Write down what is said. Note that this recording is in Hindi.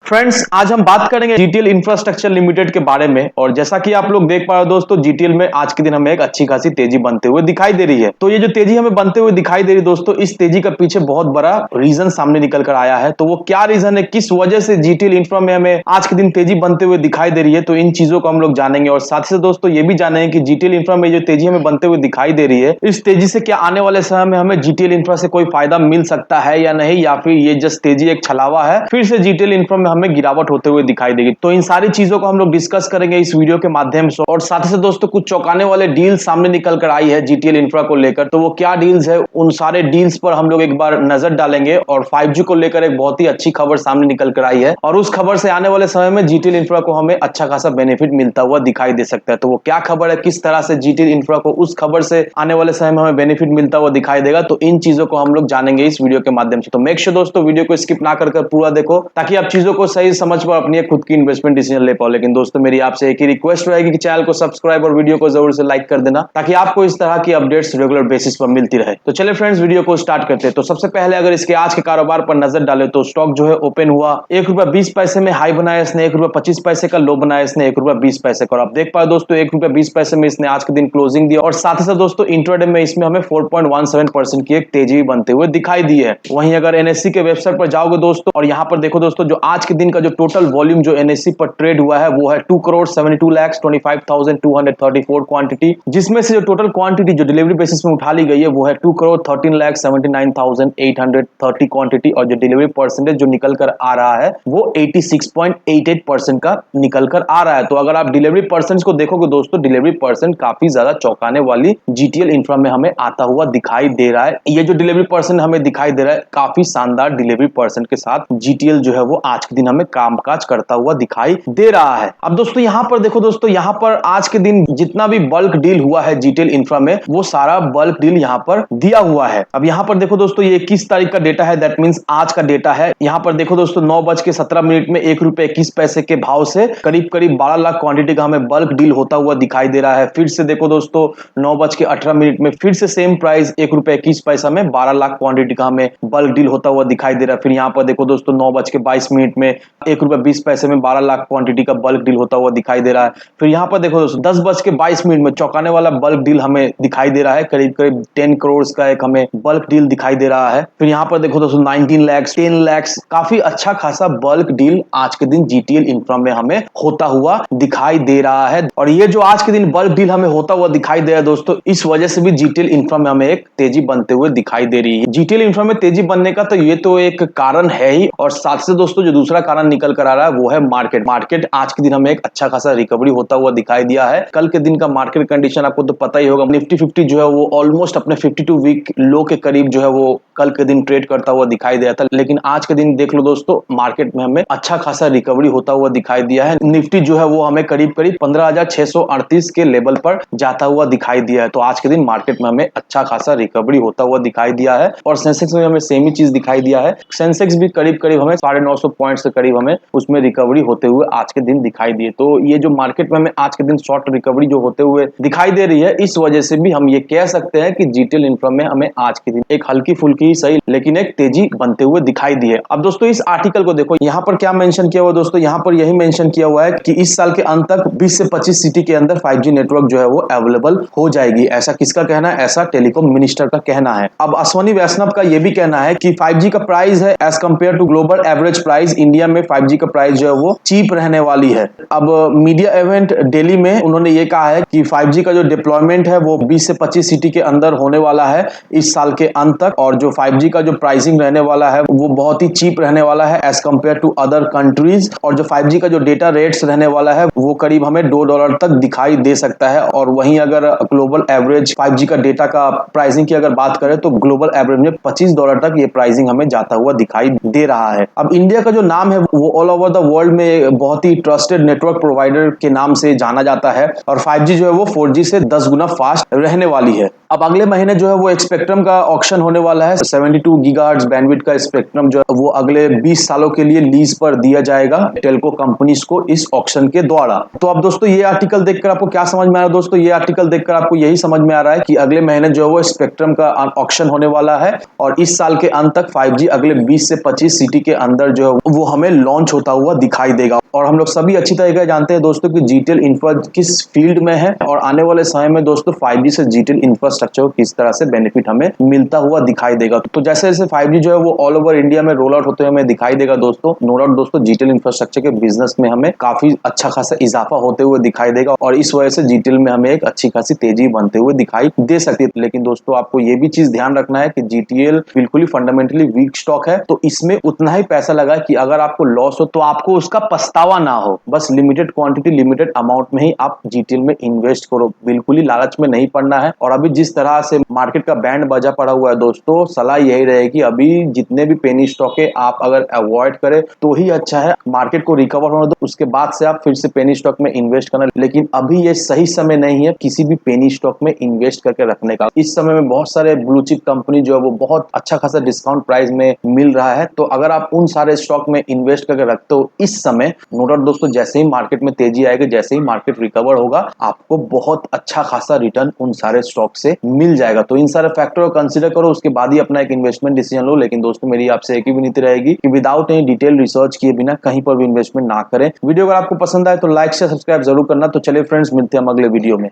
फ्रेंड्स, आज हम बात करेंगे जीटीएल इंफ्रास्ट्रक्चर लिमिटेड के बारे में। और जैसा कि आप लोग देख पा रहे हो दोस्तों, जीटीएल में आज के दिन हमें एक अच्छी खासी तेजी बनते हुए दिखाई दे रही है। तो ये जो तेजी हमें बनते हुए दिखाई दे रही है दोस्तों, इस तेजी का पीछे बहुत बड़ा रीजन सामने निकल कर आया है। तो वो क्या रीजन है, किस वजह से जीटीएल इंफ्रा में हमें आज के दिन तेजी बनते हुए दिखाई दे रही है, तो इन चीजों को हम लोग जानेंगे। और साथ ही साथ दोस्तों ये भी जानेंगे कि जीटीएल इंफ्रा में जो तेजी हमें बनते हुए दिखाई दे रही है, इस तेजी से क्या आने वाले समय में हमें जीटीएल इंफ्रा से कोई फायदा मिल सकता है या नहीं, या फिर ये जस्ट तेजी एक छलावा है, फिर से जीटीएल इंफ्रा में हमें गिरावट होते हुए दिखाई देगी। तो इन सारी चीजों को हम लोग डिस्कस करेंगे इस वीडियो के माध्यम से। और साथ ही साथ दोस्तों कुछ चौंकाने वाले डील सामने निकल कर आई है जीटीएल इंफ्रा को लेकर। तो वो क्या डील्स है, उन सारे डील्स पर हम लोग एक बार नजर डालेंगे। और 5G को लेकर एक बहुत ही अच्छी खबर सामने निकल कर आई है, और उस खबर से आने वाले समय में जीटीएल इंफ्रा को हमें अच्छा खासा बेनिफिट मिलता हुआ दिखाई दे सकता है। तो वो क्या खबर है, किस तरह से जीटीएल इंफ्रा को उस खबर से आने वाले समय में हमें बेनिफिट मिलता हुआ दिखाई देगा, तो इन चीजों को हम लोग जानेंगे इस वीडियो के माध्यम से। तो मेक श्योर दोस्तों वीडियो को स्किप ना कर पूरा देखो, ताकि आप चीजों को सही समझ पाओ, अपनी खुद की इन्वेस्टमेंट डिसीजन ले पाओ। लेकिन दोस्तों मेरी आपसे एक ही रिक्वेस्ट रहेगी कि चैनल को सब्सक्राइब और वीडियो को जरूर से लाइक कर देना, ताकि आपको इस तरह की अपडेट्स रेगुलर बेसिस पर मिलती रहे। तो चलिए फ्रेंड्स, वीडियो को स्टार्ट करते हैं। तो सबसे पहले अगर इसके आज के कारोबार पर नजर डाले तो स्टॉक जो है ओपन हुआ ₹1.20 में हाई बनाया इसने, ₹1.25 का लो बनाया इसने, ₹1.20 का। और आप देख पाए दोस्तों ₹1.20 में इसने आज के दिन क्लोजिंग दिया। और साथ ही साथ दोस्तों इंट्राडे में इसमें हमें 4.17% की एक तेजी बनते हुए दिखाई दी है। वहीं अगर एनएससी के वेबसाइट पर जाओगे दोस्तों, और यहां पर देखो दोस्तों, जो आज के दिन का जो टोटल वॉल्यूम जो एनएससी पर ट्रेड हुआ है वो है 2,72,25,234 क्वांटिटी, जिसमें से जो टोटल क्वांटिटी जो डिलीवरी बेसिस में उठा ली गई है वो है 2,13,79,830 क्वांटिटी। और जो डिलीवरी परसेंटेज जो निकल कर आ रहा है वो 86.88% का निकल कर आ रहा है। तो अगर आप डिलीवरी परसेंट को देखोगे दोस्तों, डिलीवरी परसेंट काफी ज्यादा चौंकाने वाली जीटीएल इंफ्रा में हमें आता हुआ दिखाई दे रहा है। ये जो डिलीवरी परसेंट हमें दिखाई दे रहा है, काफी शानदार डिलीवरी परसेंट के साथ जीटीएल जो है वो आज के दिन हमें कामकाज करता हुआ दिखाई दे रहा है। अब दोस्तों यहां पर देखो दोस्तों, यहां पर आज के दिन जितना भी बल्क डील हुआ है जीटीएल इंफ्रा में, वो सारा बल्क डील यहां पर दिया हुआ है। अब यहां पर देखो दोस्तों, ये 21 तारीख का डेटा है, दैट मींस आज का डेटा है। यहां पर देखो दोस्तों 9:17 में ₹1.21 के भाव से करीब करीब 12 लाख क्वांटिटी का हमें बल्क डील होता हुआ दिखाई दे रहा है। फिर से देखो दोस्तों 9:18 में फिर से सेम प्राइस ₹1.21 में 12 लाख क्वांटिटी का हमें बल्क डील होता हुआ दिखाई दे रहा है। फिर यहां पर देखो दोस्तों 9:22 में ₹1.20 में 12 लाख क्वांटिटी का बल्क डील होता हुआ दिखाई दे रहा है। फिर यहां पर देखो दोस्तों 10:22 में चौंकाने वाला बल्क डील हमें दिखाई दे रहा है, करीब करीब 10 करोड़ का एक हमें बल्क डील दिखाई दे रहा है। फिर यहां पर देखो दोस्तों 19 लाख 10 लाख, काफी अच्छा खासा बल्क डील आज के दिन जीटीएल इंफ्रा में हमें होता हुआ दिखाई दे रहा है। और ये जो आज के दिन बल्क डील हमें होता हुआ दिखाई दे रहा है दोस्तों, इस वजह से भी जीटीएल इंफ्रा में हमें एक तेजी बनते हुए दिखाई दे रही है। जीटीएल इंफ्रा में तेजी बनने का तो ये तो एक कारण है ही, और साथ से दोस्तों जो दूसरा कारण निकल कर आ रहा है वो है मार्केट आज के दिन हमें एक अच्छा खासा रिकवरी होता हुआ दिखाई दिया है। कल के दिन का मार्केट कंडीशन आपको तो पता ही होगा, निफ्टी 50 जो है वो ऑलमोस्ट अपने 52 वीक लो के करीब जो है वो कल के दिन ट्रेड करता हुआ दिखाई दिया था। लेकिन आज के दिन देख लो दोस्तों, मार्केट में हमें अच्छा खासा रिकवरी होता हुआ दिखाई दिया है। निफ्टी जो है वो हमें करीब करीब 15,638 के लेवल पर जाता हुआ दिखाई दिया है। तो आज के दिन मार्केट में हमें अच्छा खासा रिकवरी होता हुआ दिखाई दिया है। और सेंसेक्स में हमें सेम ही चीज दिखाई दिया है। सेंसेक्स भी करीब करीब हमें 950 पॉइंट्स के करीब हमें उसमें रिकवरी होते हुए आज के दिन दिखाई दिए। तो ये जो मार्केट में हमें आज के दिन शॉर्ट रिकवरी जो होते हुए दिखाई दे रही है, इस वजह से भी हम ये कह सकते हैं कि जीटीएल इंफ्रा में हमें आज के दिन एक हल्की फुल्की ही सही लेकिन एक तेजी बनते हुए दिखाई दी है। अब दोस्तों इस आर्टिकल को देखो, यहाँ पर क्या मेंशन किया हुआ दोस्तों, यहाँ पर यही मेंशन किया हुआ है कि इस साल के अंत तक 20 से 25 सिटी के अंदर 5G नेटवर्क जो है वो अवेलेबल हो जाएगी। ऐसा किसका कहना है? ऐसा टेलीकॉम मिनिस्टर का कहना है। अब अश्वनी वैष्णव का यह भी कहना है कि 5G का प्राइस है as compare to global average price, India में 5G का प्राइस जो है वो चीप रहने वाली है। अब मीडिया इवेंट दिल्ली में उन्होंने ये कहा है कि 5G का जो डिप्लॉयमेंट है वो 20 से 25 सिटी के अंदर होने वाला है इस साल के अंत तक, और जो 5G का जो प्राइसिंग रहने वाला है वो बहुत ही चीप रहने वाला है as compare to other countries. और जो 5G का जो डेटा रेट्स रहने वाला है वो करीब हमें $2 तक दिखाई दे सकता है। और वहीं अगर ग्लोबल एवरेज 5G का डेटा का प्राइसिंग की अगर बात करें तो ग्लोबल एवरेज में $25 तक ये प्राइसिंग हमें जाता हुआ दिखाई दे रहा है। अब इंडिया का जो नाम है वो ऑल ओवर द वर्ल्ड में बहुत ही ट्रस्टेड नेटवर्क प्रोवाइडर के नाम से जाना जाता है, और 5G जो है वो 4G से 10 गुना फास्ट रहने वाली है। अब अगले महीने जो है वो एक स्पेक्ट्रम का ऑक्शन होने वाला है। 72 गीगाहर्ट्ज बैंडविड्थ का स्पेक्ट्रम जो है वो अगले 20 सालों के लिए लीज पर दिया जाएगा टेलको कंपनीज को इस ऑक्शन के द्वारा। तो अब दोस्तों ये आर्टिकल देखकर आपको क्या समझ में आ रहा है? दोस्तों ये आर्टिकल देखकर आपको यही समझ में आ रहा है कि अगले महीने जो है वो स्पेक्ट्रम का ऑक्शन होने वाला है और इस साल के अंत तक 5G अगले 20 से 25 सिटी के अंदर जो है वो हमें लॉन्च होता हुआ दिखाई देगा। और हम लोग सभी अच्छी तरीके से जानते हैं दोस्तों कि जीटीएल इंफ्रा किस फील्ड में है और आने वाले समय में दोस्तों 5G से जीटीएल इंफ्रास्ट्रक्चर को किस तरह से बेनिफिट हमें मिलता हुआ दिखाई देगा। तो जैसे जैसे 5G जो है वो ऑल ओवर इंडिया में रोल आउट होते हुए हमें दिखाई देगा दोस्तों, नो डाउट दोस्तों जीटीएल इंफ्रास्ट्रक्चर के बिजनेस में हमें काफी अच्छा खासा इजाफा होते हुए दिखाई देगा और इस वजह से जीटीएल में हमें एक अच्छी खासी तेजी बनते हुए दिखाई दे सकती है। लेकिन दोस्तों आपको ये भी चीज ध्यान रखना है कि जीटीएल बिल्कुल ही फंडामेंटली वीक स्टॉक है, तो इसमें उतना ही पैसा लगा कि अगर आपको लॉस हो तो आपको उसका पछतावा ना हो। बस लिमिटेड क्वांटिटी लिमिटेड अमाउंट में ही आप जीटीएल में इन्वेस्ट करो, बिल्कुल ही लालच में नहीं पड़ना है। और अभी जिस तरह से मार्केट का बैंड बजा पड़ा हुआ है दोस्तों, सलाह यही रहेगी अभी जितने भी पेनी स्टॉक है आप अगर अवॉइड करें तो ही अच्छा है। मार्केट को रिकवर होने दो, उसके बाद से आप फिर से पेनी स्टॉक में इन्वेस्ट करना, लेकिन अभी ये सही समय नहीं है किसी भी पेनी स्टॉक में इन्वेस्ट करके रखने का। इस समय में बहुत सारे ब्लू चिप कंपनी जो है वो बहुत अच्छा खासा डिस्काउंट प्राइस में मिल रहा है, तो अगर आप उन सारे स्टॉक में इन्वेस्ट करके रखते हो इस समय, नो डाउट दोस्तों जैसे ही मार्केट में तेजी आएगी, जैसे ही मार्केट रिकवर होगा, आपको बहुत अच्छा खासा रिटर्न उन सारे स्टॉक से मिल जाएगा। तो इन सारे फैक्टर को कंसीडर करो, उसके बाद ही अपना एक इन्वेस्टमेंट डिसीजन लो। लेकिन दोस्तों मेरी आपसे एक ही विनती रहेगी कि विदाउट एनी डिटेल रिसर्च किए बिना कहीं पर भी इन्वेस्टमेंट ना करें। वीडियो अगर आपको पसंद आए तो लाइक से सब्सक्राइब जरूर करना। तो चलिए फ्रेंड्स, मिलते हैं हम अगले वीडियो में।